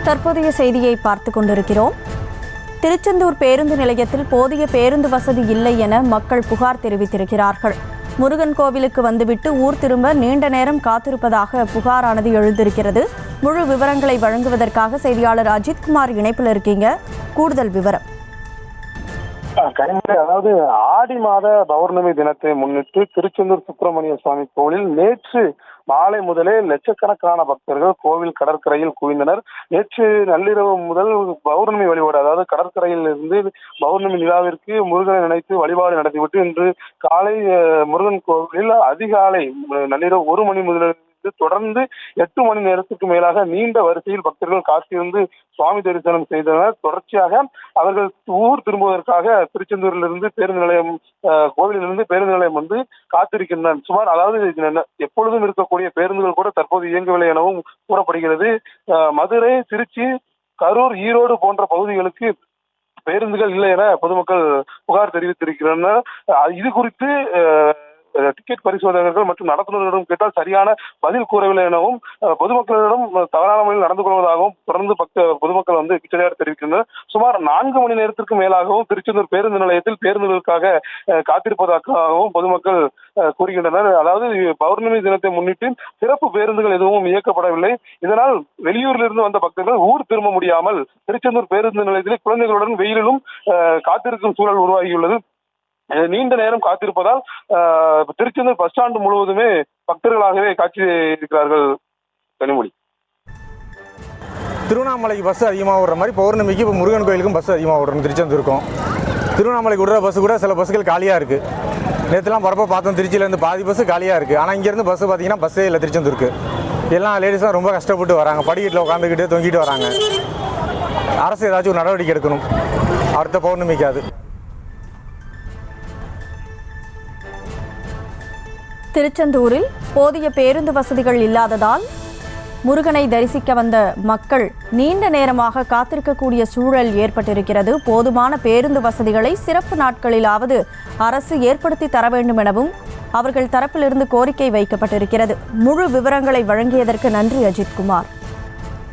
தற்போதைய செய்தியை பார்த்து கொண்டிருக்கிறோம். திருச்செந்தூர் பேருந்து நிலையத்தில் போதிய பேருந்து வசதி இல்லை என மக்கள் புகார் தெரிவித்திருக்கிறார்கள். முருகன் கோவிலுக்கு வந்துவிட்டு ஊர் திரும்ப நீண்ட நேரம் காத்திருப்பதாக புகாரானது எழுந்திருக்கிறது. முழு விவரங்களை வழங்குவதற்காக செய்தியாளர் அஜித்குமார் இணைப்பில் இருக்கீங்க. கூடுதல் விவரம். அதாவது ஆடி மாத பௌர்ணமி தினத்தை முன்னிட்டு திருச்செந்தூர் சுப்பிரமணிய சுவாமி கோவிலில் நேற்று மாலை முதலே லட்சக்கணக்கான பக்தர்கள் கோவில் கடற்கரையில் குவிந்தனர். நேற்று நள்ளிரவு முதல் பௌர்ணமி வழிபாடு, அதாவது கடற்கரையில் இருந்து பௌர்ணமி நிலாவிற்கு முருகனை நினைத்து வழிபாடு நடத்திவிட்டு இன்று காலை முருகன் கோவிலில் அதிகாலை நள்ளிரவு 1 மணி முதல் தொடர்ந்து 8 மணி நேரத்துக்கு மேலாக நீண்ட வரிசையில் பக்தர்கள் காத்திருந்து சுவாமி தரிசனம் செய்தனர். தொடர்ச்சியாக அவர்கள் ஊர் திரும்புவதற்காக திருச்செந்தூரிலிருந்து பேருந்து நிலையம் கோவிலிலிருந்து பேருந்து நிலையம் வந்து காத்திருக்கின்றனர். சுமார் அதாவது எப்பொழுதும் இருக்கக்கூடிய பேருந்துகள் கூட தற்போது இயங்கவில்லை எனவும் கூறப்படுகிறது. மதுரை, திருச்சி, கரூர், ஈரோடு போன்ற பகுதிகளுக்கு பேருந்துகள் இல்லை என பொதுமக்கள் புகார் தெரிவித்திருக்கின்றனர். இது குறித்து டிக்கெட் பரிசோதகர்கள் மற்றும் நடத்துனர்களிடம் கேட்டால் சரியான பதில் கூறவில்லை எனவும் பொதுமக்களிடம் தவறான முறையில் நடந்து கொள்வதாகவும் தொடர்ந்து பொதுமக்கள் வந்து கிச்சடையார் தெரிவிக்கின்றனர். சுமார் 4 மணி நேரத்திற்கு மேலாகவும் திருச்செந்தூர் பேருந்து நிலையத்தில் பேருந்துகளுக்காக காத்திருப்பதாகவும் பொதுமக்கள் கூறுகின்றனர். அதாவது பௌர்ணமி தினத்தை முன்னிட்டு சிறப்பு பேருந்துகள் எதுவும் இயக்கப்படவில்லை. இதனால் வெளியூரிலிருந்து வந்த பக்தர்கள் ஊர் திரும்ப முடியாமல் திருச்செந்தூர் பேருந்து நிலையத்தில் குழந்தைகளுடன் வெயிலிலும் காத்திருக்கும் சூழல் உருவாகியுள்ளது. நீண்ட நேரம் காத்திருப்பதால் திருச்செந்தூர் பஸ் ஸ்டாண்டு முழுவதுமே பக்தர்களாகவே காட்சி இருக்கிறார்கள். கனிமொழி, திருவண்ணாமலைக்கு பஸ் அதிகமாக விடுற மாதிரி பௌர்ணமிக்கு இப்போ முருகன் கோயிலுக்கும் பஸ் அதிகமாக விடுறோம். திருச்செந்தூருக்கும் திருவண்ணாமலைக்கு விடுற பஸ் கூட சில பஸ்ஸுகள் காலியாக இருக்குது. நேற்றுலாம் பரப்ப பார்த்தோம், திருச்சியிலேருந்து பாதி பஸ்ஸு காலியாக இருக்குது. ஆனால் இங்கேருந்து பஸ்ஸு பார்த்தீங்கன்னா பஸ்ஸே இல்லை திருச்செந்தூருக்கு. எல்லாம் லேடிஸாக ரொம்ப கஷ்டப்பட்டு வராங்க, படிக்கட்டில் உட்காந்துக்கிட்டு தொங்கிட்டு வராங்க. அரசு ஏதாச்சும் ஒரு நடவடிக்கை எடுக்கணும் அடுத்த பௌர்ணமிக்கு. அது திருச்செந்தூரில் போதிய பேருந்து வசதிகள் இல்லாததால் முருகனை தரிசிக்க வந்த மக்கள் நீண்ட நேரமாக காத்திருக்கக்கூடிய சூழல் ஏற்பட்டிருக்கிறது. போதுமான பேருந்து வசதிகளை சிறப்பு நாட்களிலாவது அரசு ஏற்படுத்தி தர வேண்டும் எனவும் அவர்கள் தரப்பிலிருந்து கோரிக்கை வைக்கப்பட்டிருக்கிறது. முழு விவரங்களை வழங்கியதற்கு நன்றி அஜித்குமார்.